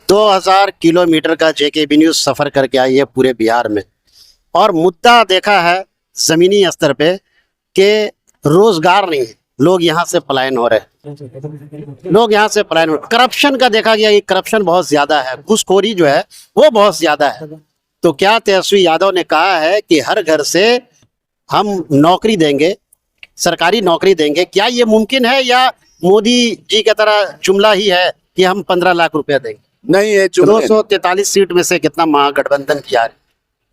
2000 kilometre का जेकेबी news सफर करके आई है पूरे बिहार में, और मुद्दा देखा है जमीनी स्तर पे कि रोजगार नहीं है, लोग यहाँ से पलायन हो रहे हैं, लोग यहाँ से पलायन हो रहे हैं। करप्शन का देखा गया कि करप्शन बहुत ज्यादा है, घूसखोरी जो है वो बहुत ज्यादा है। तो क्या तेजस्वी यादव ने कहा है कि हर घर से हम नौकरी देंगे, सरकारी नौकरी देंगे, क्या ये मुमकिन है या मोदी जी की तरह जुमला ही है कि हम 15 लाख रुपया देंगे? नहीं, ये 243 सीट में से कितना महागठबंधन की आ रही?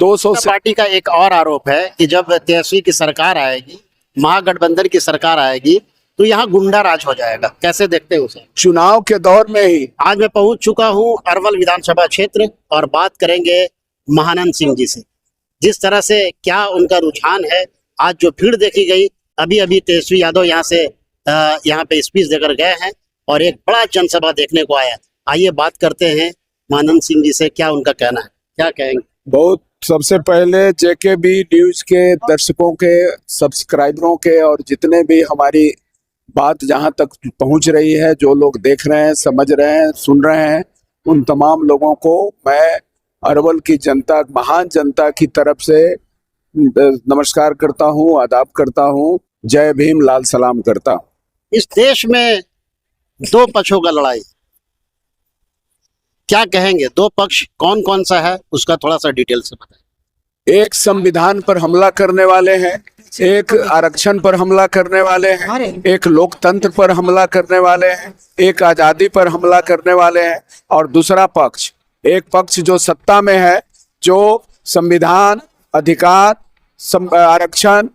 200 से पार्टी का एक और आरोप है कि जब तेजस्वी की सरकार आएगी, महागठबंधन की सरकार आएगी, तो यहाँ गुंडा राज हो जाएगा। कैसे देखते हैं उसे? चुनाव के दौर में ही आज मैं पहुंच चुका हूं अरवल विधानसभा क्षेत्र, और बात करेंगे महानंद सिंह जी से। जिस तरह से क्या उनका रुझान है, आज जो भीड़ देखी गई, अभी अभी तेजस्वी यादव यहाँ पे स्पीच देकर गए हैं और एक बड़ा जनसभा देखने को आया। आइए बात करते हैं महानंद सिंह जी से, क्या उनका कहना है, क्या कहेंगे? बहुत सबसे पहले जेकेबी न्यूज के दर्शकों के, सब्सक्राइबरों के, और जितने भी हमारी बात जहां तक पहुंच रही है, जो लोग देख रहे हैं, समझ रहे हैं, सुन रहे हैं, उन तमाम लोगों को मैं अरवल की जनता, महान जनता की तरफ से नमस्कार करता हूं, आदाब करता हूं, जय भीम, लाल सलाम करता हूं। इस देश में दो पक्षों का लड़ाई, क्या कहेंगे? दो पक्ष कौन कौन सा है, उसका थोड़ा सा डिटेल से बताएं। एक संविधान पर हमला करने वाले हैं, एक आरक्षण पर हमला करने वाले हैं, एक लोकतंत्र पर हमला करने वाले हैं, एक आजादी पर हमला करने वाले हैं, और दूसरा पक्ष, एक पक्ष जो सत्ता में है, जो संविधान, अधिकार, आरक्षण,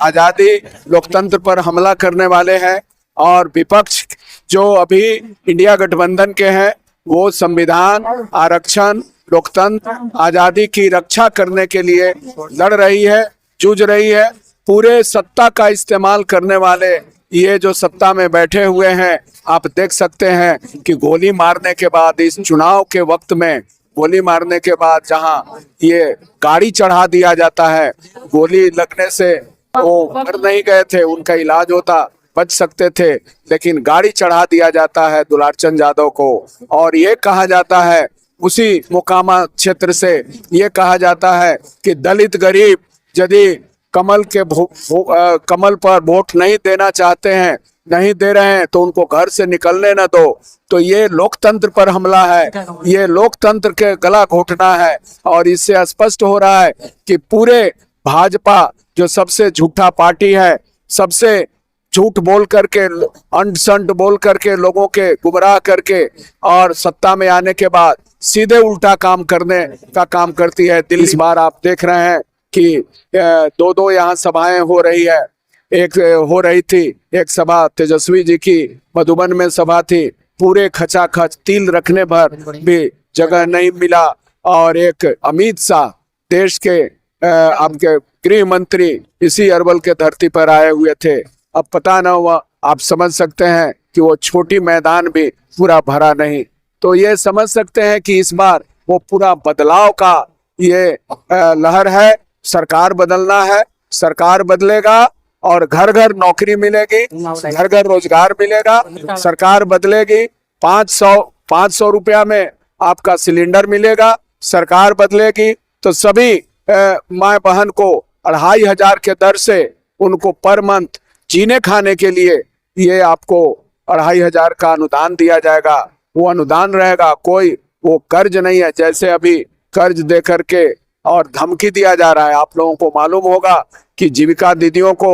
आजादी, लोकतंत्र पर हमला करने वाले हैं। और विपक्ष जो अभी इंडिया गठबंधन के हैं, वो संविधान, आरक्षण, लोकतंत्र, आजादी की रक्षा करने के लिए लड़ रही है, जूझ रही है। पूरे सत्ता का इस्तेमाल करने वाले ये जो सत्ता में बैठे हुए हैं, आप देख सकते हैं कि गोली मारने के बाद, इस चुनाव के वक्त में गोली मारने के बाद जहां ये गाड़ी चढ़ा दिया जाता है, गोली लगने से वो मर नहीं गए थे, उनका इलाज होता, बच सकते थे, लेकिन गाड़ी चढ़ा दिया जाता है दुलारचंद यादव को। और ये कहा जाता है, उसी मोकामा क्षेत्र से ये कहा जाता है कि दलित गरीब यदि कमल पर वोट नहीं देना चाहते हैं, नहीं दे रहे हैं, तो उनको घर से निकलने न दो। तो ये लोकतंत्र पर हमला है, ये लोकतंत्र के गला घोटना है। और इससे स्पष्ट हो रहा है कि पूरे भाजपा जो सबसे झूठा पार्टी है, सबसे झूठ बोल करके, अंड संड बोल करके, लोगों के गुमराह करके, और सत्ता में आने के बाद सीधे उल्टा काम करने का काम करती है। इस बार आप देख रहे हैं कि दो यहाँ सभाएं हो रही है। एक हो रही थी, एक सभा तेजस्वी जी की मधुबन में सभा थी, पूरे खचाखच, तिल रखने भर भी जगह नहीं मिला। और एक अमित शाह, देश के आपके गृह मंत्री, इसी अरवल के धरती पर आए हुए थे। अब पता न हुआ, आप समझ सकते हैं कि वो छोटी मैदान भी पूरा भरा नहीं। तो ये समझ सकते हैं कि इस बार वो पूरा बदलाव का ये लहर है। सरकार बदलना है, सरकार बदलेगा और घर घर नौकरी मिलेगी, घर घर रोजगार मिलेगा। सरकार बदलेगी, 500 रुपया में आपका सिलेंडर मिलेगा। सरकार बदलेगी तो सभी माँ बहन को 2500 के दर से उनको पर मंथ जीने खाने के लिए ये आपको 2500 का अनुदान दिया जाएगा। वो अनुदान रहेगा, कोई वो कर्ज नहीं है, जैसे अभी कर्ज दे करके और धमकी दिया जा रहा है। आप लोगों को मालूम होगा कि जीविका दीदियों को,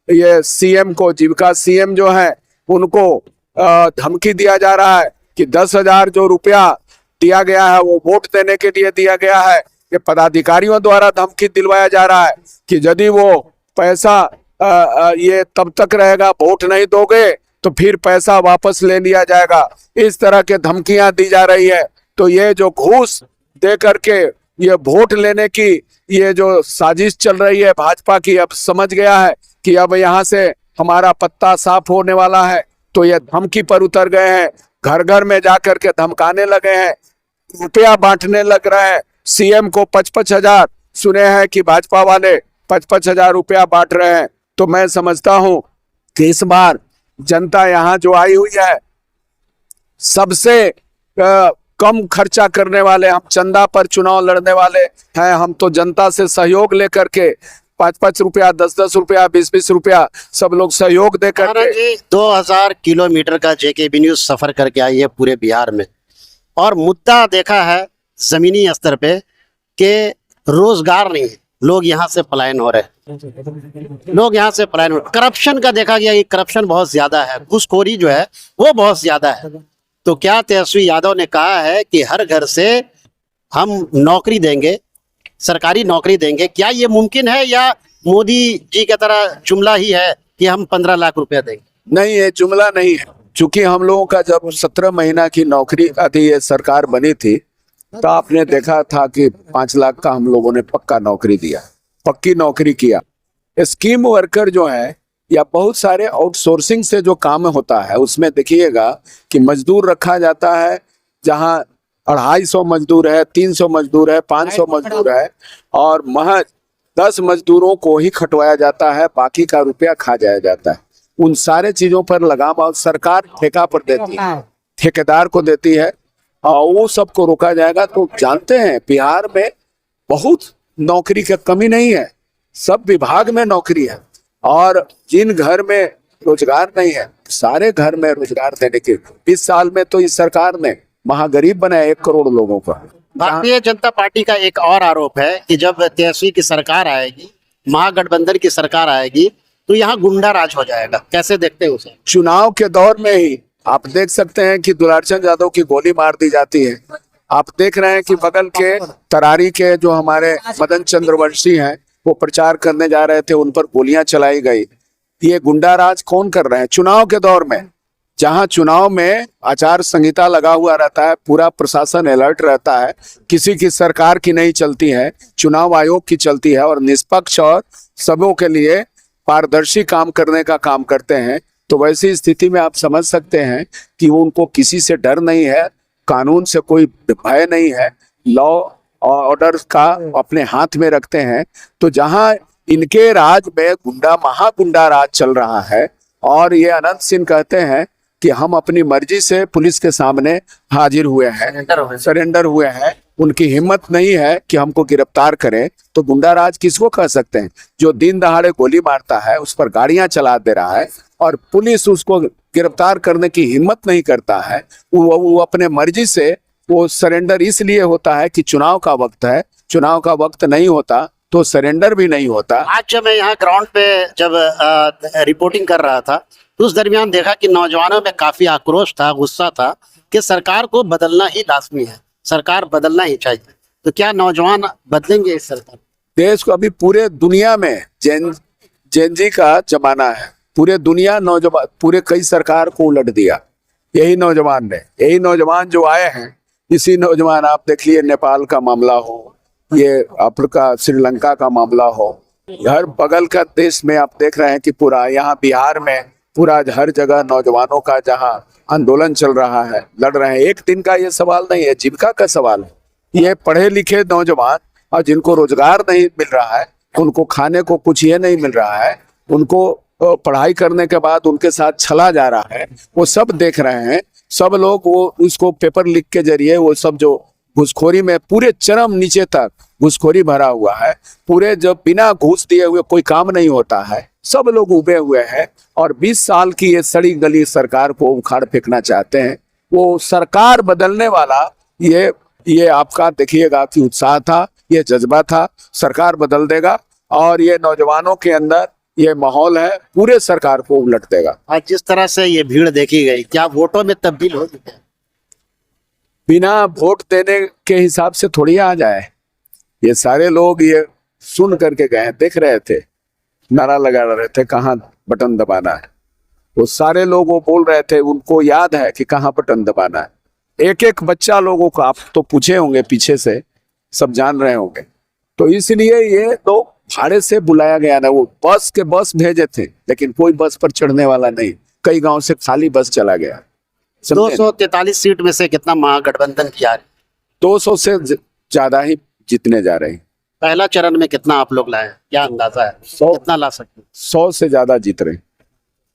ये सीएम को, जीविका सीएम जो है, उनको धमकी दिया जा रहा है कि 10,000 जो रुपया दिया गया है वो वोट देने के लिए दिया गया है। ये पदाधिकारियों द्वारा धमकी दिलवाया जा रहा है कि यदि वो पैसा ये तब तक रहेगा, वोट नहीं दोगे तो फिर पैसा वापस ले लिया जाएगा। इस तरह के धमकियां दी जा रही है। तो ये जो घूस दे करके ये वोट लेने की ये जो साजिश चल रही है भाजपा की, अब समझ गया है कि अब यहाँ से हमारा पत्ता साफ होने वाला है। तो ये धमकी पर उतर गए हैं, घर घर में जाकर के धमकाने लगे हैं, रुपया बांटने लग रहे हैं। सीएम को 55,000 सुने हैं कि भाजपा वाले 55,000 रुपया बांट रहे हैं। तो मैं समझता हूं कि इस बार जनता यहाँ जो आई हुई है, सबसे कम खर्चा करने वाले, हम चंदा पर चुनाव लड़ने वाले हैं। हम तो जनता से सहयोग लेकर के 5-5 रुपया, 10-10 रुपया, 20-20 रुपया सब लोग सहयोग दे करके। जी 2000 किलोमीटर का जेकेबी न्यूज सफर करके आई है पूरे बिहार में, और मुद्दा देखा है जमीनी स्तर पे कि रोजगार नहीं है, लोग यहाँ से पलायन हो रहे हैं, लोग यहाँ से पलायन हो रहे। करप्शन का देखा गया कि करप्शन बहुत ज्यादा है, घूसखोरी जो है वो बहुत ज्यादा है। तो क्या तेजस्वी यादव ने कहा है कि हर घर से हम नौकरी देंगे, सरकारी नौकरी देंगे, क्या ये मुमकिन है या मोदी जी की तरह जुमला ही है कि हम 15 लाख रुपया देंगे? नहीं, ये जुमला नहीं है। चूंकि हम लोगों का जब 17 महीना की नौकरी का थी, ये सरकार बनी थी, तो आपने देखा था कि 5 लाख का हम लोगों ने पक्का नौकरी दिया, पक्की नौकरी किया। स्कीम वर्कर जो है या बहुत सारे आउटसोर्सिंग से जो काम होता है, उसमें देखिएगा कि मजदूर रखा जाता है, जहां 250 मजदूर है, 300 मजदूर है, 500 मजदूर है, और महज 10 मजदूरों को ही खटवाया जाता है, बाकी का रुपया खा जाया जाता है। उन सारे चीजों पर लगाम और सरकार ठेका पर देती है, ठेकेदार को देती है, और वो सबको रोका जाएगा। तो जानते हैं बिहार में बहुत नौकरी की कमी नहीं है, सब विभाग में नौकरी है, और जिन घर में रोजगार नहीं है, सारे घर में रोजगार देने के 20 साल में तो इस सरकार ने महागरीब बनाया 1 करोड़ लोगों का। भारतीय जनता पार्टी का एक और आरोप है कि जब तेजस्वी की सरकार आएगी, महागठबंधन की सरकार आएगी, तो यहाँ गुंडा राज हो जाएगा। कैसे देखते हैं उसे? चुनाव के दौर में ही आप देख सकते हैं कि दुलारचंद यादव की गोली मार दी जाती है। आप देख रहे हैं कि बगल के तरारी के जो हमारे मदन चंद्रवंशी हैं, वो प्रचार करने जा रहे थे, उन पर गोलियां चलाई गई। ये गुंडा राज कौन कर रहे हैं चुनाव के दौर में? जहां चुनाव में आचार संहिता लगा हुआ रहता है, पूरा प्रशासन अलर्ट रहता है, किसी की सरकार की नहीं चलती है, चुनाव आयोग की चलती है, और निष्पक्ष और सबों के लिए पारदर्शी काम करने का काम करते हैं। तो वैसी स्थिति में आप समझ सकते हैं कि उनको किसी से डर नहीं है, कानून से कोई भय नहीं है, लॉ ऑर्डर का अपने हाथ में रखते हैं। तो जहां इनके राज में महागुंडा राज चल रहा है, और ये अनंत सिंह कहते हैं कि हम अपनी मर्जी से पुलिस के सामने हाजिर हुए हैं, सरेंडर हुए हैं, उनकी हिम्मत नहीं है कि हमको गिरफ्तार करें, तो गुंडा राज किसको कह सकते हैं? जो दिन दहाड़े गोली मारता है, उस पर गाड़ियां चला दे रहा है, और पुलिस उसको गिरफ्तार करने की हिम्मत नहीं करता है। वो अपने मर्जी से वो सरेंडर इसलिए होता है कि चुनाव का वक्त है, चुनाव का वक्त नहीं होता तो सरेंडर भी नहीं होता। आज जब मैं यहाँ ग्राउंड पे जब रिपोर्टिंग कर रहा था, तो उस दरमियान देखा कि नौजवानों में काफी आक्रोश था, गुस्सा था कि सरकार को बदलना ही लाजमी है, सरकार बदलना ही चाहिए। तो क्या नौजवान बदलेंगे इस सरकार? देश को अभी पूरे दुनिया में जेनजी का जमाना है, पूरे दुनिया नौजवान, पूरे कई सरकार को उलट दिया यही नौजवान ने। यही नौजवान जो आए हैं, इसी नौजवान, आप देख लिए नेपाल का मामला हो, ये अफ्रीका श्रीलंका का मामला हो, हर बगल का देश में आप देख रहे हैं कि पूरा, यहाँ बिहार में पूरा हर जगह नौजवानों का जहाँ आंदोलन चल रहा है, लड़ रहे हैं। एक दिन का ये सवाल नहीं है, जीविका का सवाल है। ये पढ़े लिखे नौजवान और जिनको रोजगार नहीं मिल रहा है, उनको खाने को कुछ ये नहीं मिल रहा है, उनको पढ़ाई करने के बाद उनके साथ छला जा रहा है, वो सब देख रहे हैं। सब लोग वो उसको पेपर लीक के जरिए, वो सब जो घूसखोरी में पूरे चरम नीचे तक घूसखोरी भरा हुआ है, पूरे जब बिना घूस दिए हुए कोई काम नहीं होता है, सब लोग उबे हुए हैं, और 20 साल की ये सड़ी गली सरकार को उखाड़ फेंकना चाहते हैं। वो सरकार बदलने वाला ये आपका देखिएगा कि उत्साह था, ये जज्बा था, सरकार बदल देगा, और ये नौजवानों के अंदर ये माहौल है, पूरे सरकार को उलट देगा। आज जिस तरह से ये भीड़ देखी गई, क्या वोटों में तब्दील होगी? बिना वोट देने के हिसाब से थोड़ी आ जाए। ये सारे लोग ये सुन करके गए, देख रहे थे, नारा लगा रहे थे कहाँ बटन दबाना है। वो सारे लोग वो बोल रहे थे, उनको याद है कि कहाँ बटन दबाना है। एक एक बच्चा लोगों को आप तो पूछे होंगे, पीछे से सब जान रहे होंगे। तो इसलिए ये लोग भाड़े से बुलाया गया ना, वो बस भेजे थे, लेकिन कोई बस पर चढ़ने वाला नहीं, कई गांव से खाली बस चला गया। 243 सीट में से कितना महागठबंधन की आ रही? 200 से ज्यादा ही जीतने जा रहे हैं। पहला चरण में कितना आप लोग लाए, क्या अंदाजा है? 100 कितना ला सकते? 100 से ज्यादा जीत रहे हैं।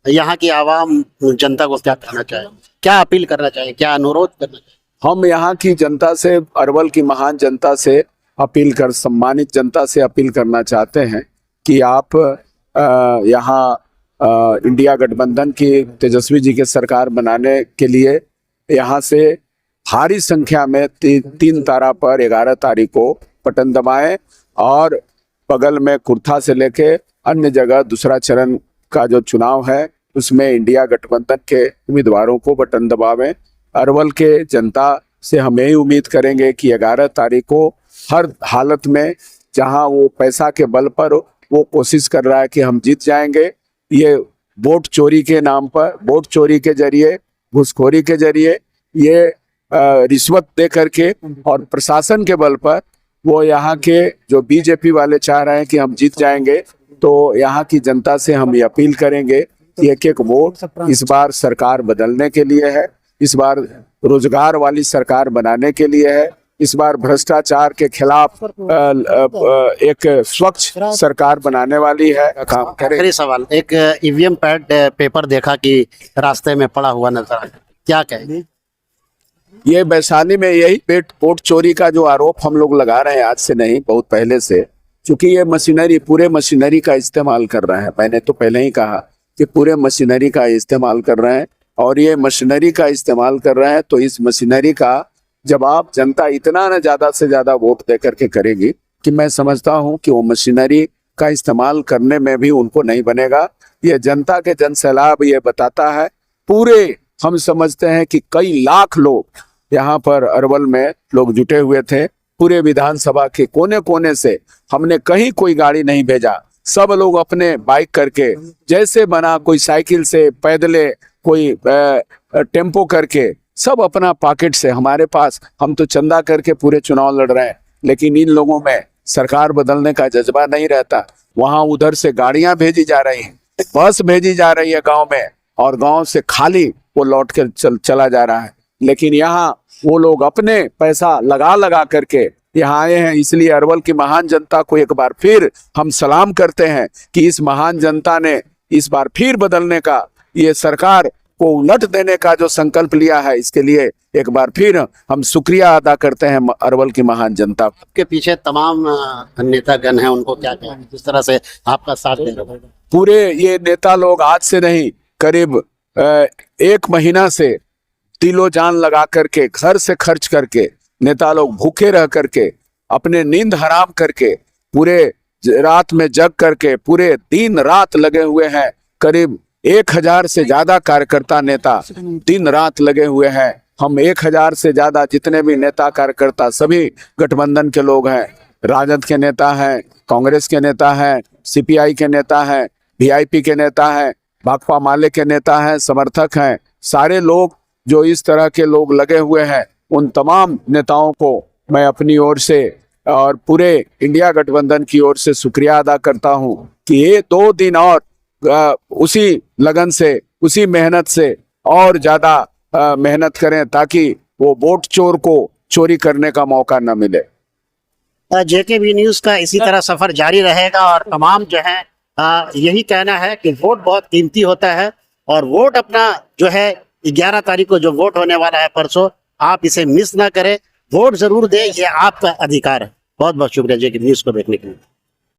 यहाँ की आवाम जनता को क्या कहना चाहिए, क्या अपील करना चाहिए, क्या अनुरोध करना चाहिए? हम यहाँ की जनता से, अरवल की महान जनता से अपील कर, सम्मानित जनता से अपील करना चाहते हैं कि आप यहाँ इंडिया गठबंधन की तेजस्वी जी के सरकार बनाने के लिए यहाँ से भारी संख्या में 3 तारा पर 11 तारीख को बटन दबाएं और बगल में कुर्था से लेके अन्य जगह दूसरा चरण का जो चुनाव है उसमें इंडिया गठबंधन के उम्मीदवारों को बटन दबावें। अरवल के जनता से हम यही उम्मीद करेंगे कि 11 तारीख को हर हालत में, जहां वो पैसा के बल पर वो कोशिश कर रहा है कि हम जीत जाएंगे, ये वोट चोरी के नाम पर, वोट चोरी के जरिए, घूसखोरी के जरिए, ये रिश्वत दे करके और प्रशासन के बल पर वो यहाँ के जो बीजेपी वाले चाह रहे हैं कि हम जीत जाएंगे, तो यहाँ की जनता से हम ये अपील करेंगे कि एक वोट इस बार सरकार बदलने के लिए है, इस बार रोजगार वाली सरकार बनाने के लिए है, इस बार भ्रष्टाचार के खिलाफ एक स्वच्छ सरकार बनाने वाली है। काम करें। आखिरी सवाल, एक ईवीएम पैड पेपर देखा कि रास्ते में पड़ा हुआ नजर आया, क्या कहेंगे? ये वैशाली में यही वोट चोरी का जो आरोप हम लोग लगा रहे हैं, आज से नहीं बहुत पहले से, क्योंकि ये मशीनरी, पूरे मशीनरी का इस्तेमाल कर रहे हैं। मैंने तो पहले ही कहा कि पूरे मशीनरी का इस्तेमाल कर रहे हैं, और ये मशीनरी का इस्तेमाल कर रहे हैं तो इस मशीनरी का जब आप जनता इतना न ज्यादा से ज्यादा वोट दे करके करेगी कि मैं समझता हूं कि वो मशीनरी का इस्तेमाल करने में भी उनको नहीं बनेगा। ये जनता के जनसैलाब ये बताता है। पूरे हम समझते हैं कि कई लाख लोग यहाँ पर अरवल में लोग जुटे हुए थे, पूरे विधानसभा के कोने कोने से। हमने कहीं कोई गाड़ी नहीं भेजा, सब लोग अपने बाइक करके, जैसे बना, कोई साइकिल से, पैदले, कोई टेम्पो करके, सब अपना पॉकेट से। हमारे पास, हम तो चंदा करके पूरे चुनाव लड़ रहे हैं, लेकिन इन लोगों में सरकार बदलने का जज्बा नहीं रहता। वहां उधर से गाड़ियां भेजी जा रही हैं, बस भेजी जा रही है गांव में, और गांव से खाली वो लौट कर चला जा रहा है। लेकिन यहाँ वो लोग अपने पैसा लगा लगा करके यहाँ आए हैं। इसलिए अरवल की महान जनता को एक बार फिर हम सलाम करते हैं कि इस महान जनता ने इस बार फिर बदलने का, ये सरकार को उलट देने का जो संकल्प लिया है, इसके लिए एक बार फिर हम शुक्रिया अदा करते हैं अरवल की महान जनता। आपके पीछे तमाम नेतागण हैं, उनको क्या कहें जिस तरह से आपका साथ दे रहे हैं? पूरे ये नेता लोग आज से नहीं, करीब 1 महीना से दिलो जान लगा करके, घर से खर्च करके, नेता लोग भूखे रह करके, अपने नींद हराम करके, पूरे रात में जग करके, पूरे दिन रात लगे हुए हैं। करीब 1000 से ज्यादा कार्यकर्ता नेता दिन रात लगे हुए हैं। हम 1000 से ज्यादा जितने भी नेता कार्यकर्ता सभी गठबंधन के लोग हैं। राजद के नेता हैं, कांग्रेस के नेता हैं, सीपीआई के नेता हैं, वीआईपी के नेता हैं, भाकपा माले के नेता हैं, समर्थक हैं। सारे लोग जो इस तरह के लोग लगे हुए हैं, उन तमाम नेताओं को मैं अपनी ओर से और पूरे इंडिया गठबंधन की ओर से शुक्रिया अदा करता हूं कि ये 2 दिन और उसी लगन से, उसी मेहनत से और ज्यादा मेहनत करें, ताकि वो वोट चोर को चोरी करने का मौका न मिले। जेकेबी न्यूज का इसी तरह सफर जारी रहेगा, और तमाम जो है यही कहना है कि वोट बहुत कीमती होता है, और वोट अपना जो है 11 तारीख को जो वोट होने वाला है परसों, आप इसे मिस ना करें, वोट जरूर दें, ये आपका अधिकार है। बहुत बहुत शुक्रिया जेकेबी न्यूज को देखने के लिए।